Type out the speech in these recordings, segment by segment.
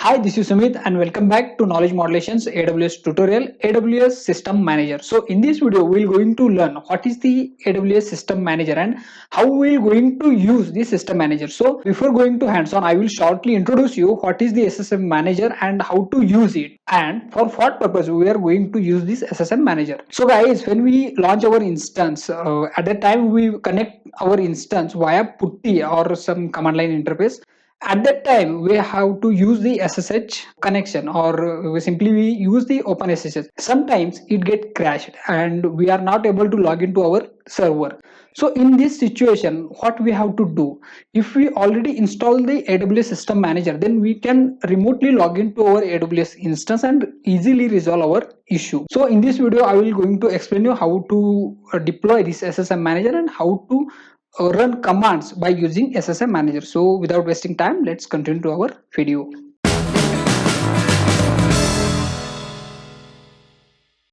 Hi, this is Sumit and welcome back to Knowledge Modulations AWS tutorial AWS System Manager. So in this video, we're going to learn what is the AWS System Manager and how we're going to use the System Manager. So before going to hands-on, I will shortly introduce you what is the SSM Manager and how to use it and for what purpose we are going to use this SSM Manager. So guys, when we launch our instance, at that time we connect our instance via PuTTY or some command line interface. At that time we have to use the SSH connection, or we use the OpenSSH. Sometimes it get crashed and we are not able to log into our server. So in this situation, what we have to do, if we already install the AWS System Manager, then we can remotely log into our AWS instance and easily resolve our issue. So in this video I will going to explain you how to deploy this SSM Manager and how to run commands by using SSM Manager. So without wasting time, let's continue to our video.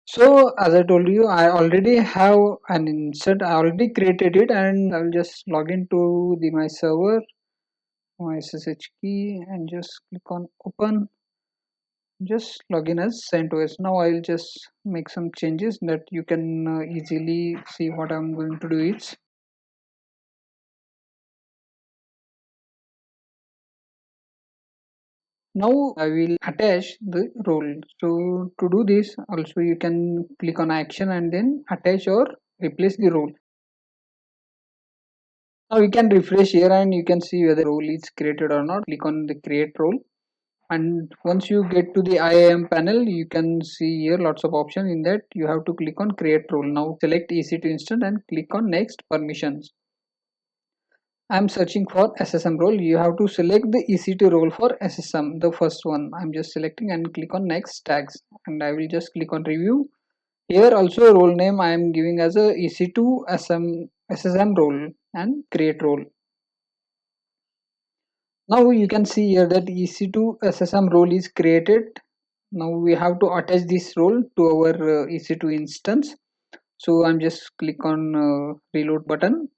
So as I told you, I already have an instance. I already created it, and I will just log into my server, my SSH key, and just click on open. Just log in as CentOS. Now I will just make some changes that you can easily see what I'm going to do. Is now I will attach the role. So to do this, also you can click on action and then attach or replace the role. Now you can refresh here and you can see whether role is created or not. Click on the create role, and once you get to the IAM panel, you can see here lots of options. In that you have to click on create role. Now select EC2 instance and click on next permissions. I'm searching for SSM role. You have to select the EC2 role for SSM, the first one. I'm just selecting and click on next tags, and I will just click on review. Here also role name I am giving as a EC2 SSM role and create role. Now you can see here that EC2 SSM role is created. Now we have to attach this role to our EC2 instance. So I'm just click on reload button,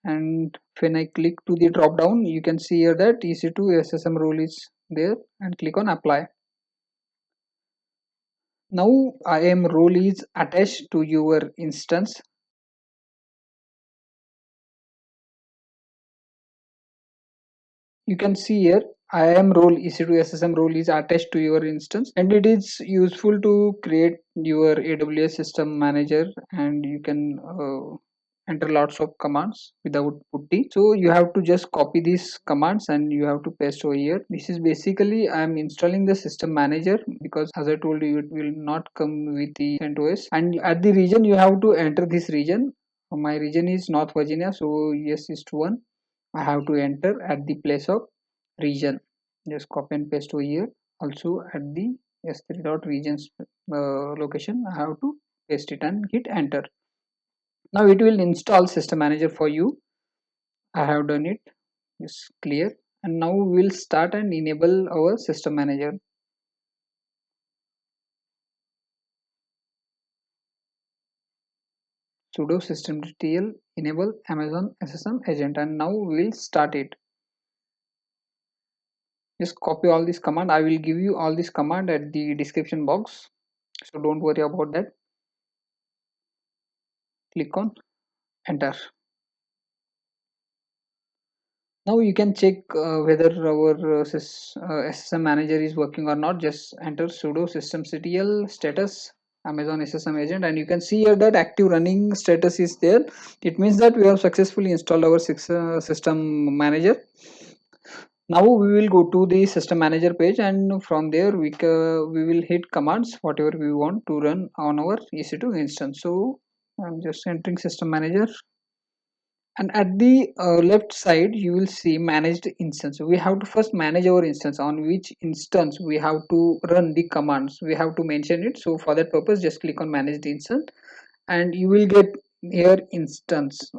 and when I click to the drop down, you can see here that EC2 SSM role is there, and click on apply. Now IAM role is attached to your instance. You can see here IAM role EC2 SSM role is attached to your instance, and it is useful to create your AWS system manager, and you can enter lots of commands without putty. So you have to just copy these commands and you have to paste over here. This is basically I am installing the system manager, because as I told you, it will not come with the CentOS. And at the region you have to enter this region. My region is North Virginia, so yes is to 1. I have to enter at the place of region. Just copy and paste over here. Also at the s3 dot regions location, I have to paste it and hit enter. Now it will install system manager for you. I have done it. It's clear. And now we will start and enable our system manager. Sudo systemctl enable Amazon SSM agent, and now we will start it. Just copy all this command. I will give you all this command at the description box, so don't worry about that. Click on enter. Now you can check whether our SSM manager is working or not. Just enter sudo systemctl status Amazon SSM agent, and you can see here that active running status is there. It means that we have successfully installed our system manager. Now we will go to the system manager page, and from there we will hit commands whatever we want to run on our EC2 instance. So I'm just entering system manager, and at the left side you will see managed instance. We have to first manage our instance, on which instance we have to run the commands. We have to mention it. So for that purpose, just click on managed instance, and you will get here instance.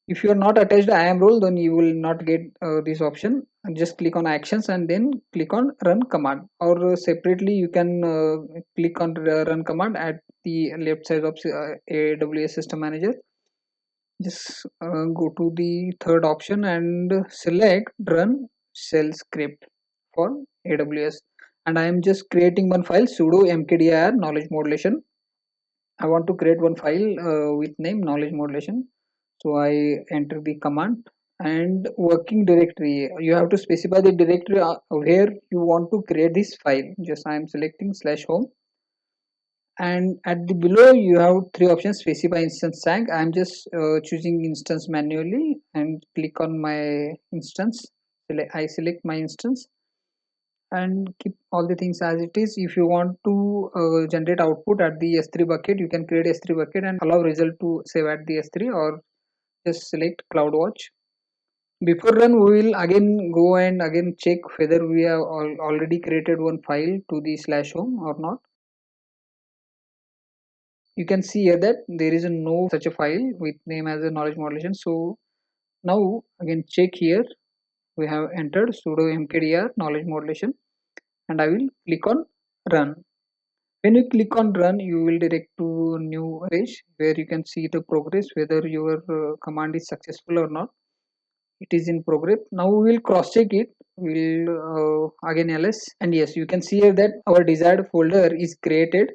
If you are not attached IAM role, then you will not get this option. And just click on actions and then click on run command, or separately you can click on run command at the left side of AWS system manager. Just go to the third option and select run shell script. for AWS. And I am just creating one file, sudo mkdir knowledge modulation. I want to create one file with name knowledge modulation. So I enter the command, and working directory, you have to specify the directory where you want to create this file. Just I am selecting /home, and at the below you have three options: specify instance tag. I am just choosing instance manually and click on my instance. I select my instance and keep all the things as it is. If you want to generate output at the S3 bucket, you can create S3 bucket and allow result to save at the S3, or just select CloudWatch. Before run, we will again go and again check whether we have already created one file to the /home or not. You can see here that there is no such a file with name as a knowledge modulation. So now again check here, we have entered sudo mkdir knowledge modulation, and I will click on run. When you click on run, you will direct to new page where you can see the progress, whether your command is successful or not. It is in progress. Now we will cross check it. We'll again ls, and yes, you can see here that our desired folder is created.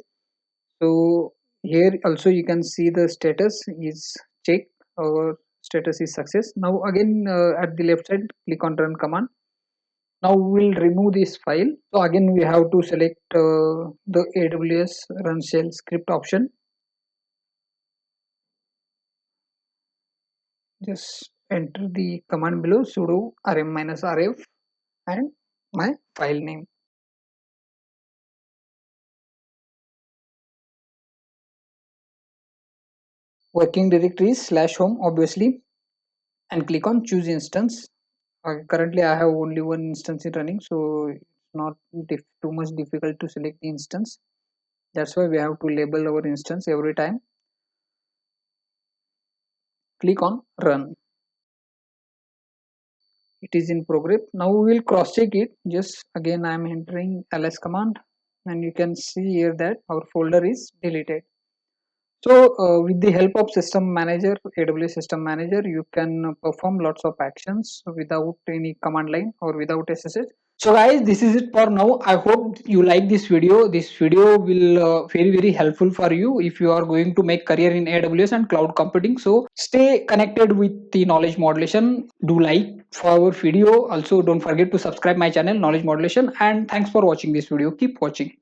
So here also you can see the status is checked, our status is success. Now again at the left side, click on run command. Now we will remove this file. So again we have to select the AWS run shell script option. Just enter the command below, sudo rm-rf and my file name. Working directory is /home obviously, and click on choose instance. Currently I have only one instance in running, so it's not too much difficult to select the instance. That's why we have to label our instance every time. Click on run. It is in progress. Now we will cross check it. Just again I am entering ls command, and you can see here that our folder is deleted. So with the help of system manager, AWS system manager, you can perform lots of actions without any command line or without SSH. So guys, this is it for now. I hope you like this video. This video will very helpful for you if you are going to make career in AWS and cloud computing. So stay connected with the knowledge modulation. Do like for our video. Also don't forget to subscribe my channel knowledge modulation, and thanks for watching this video. Keep watching.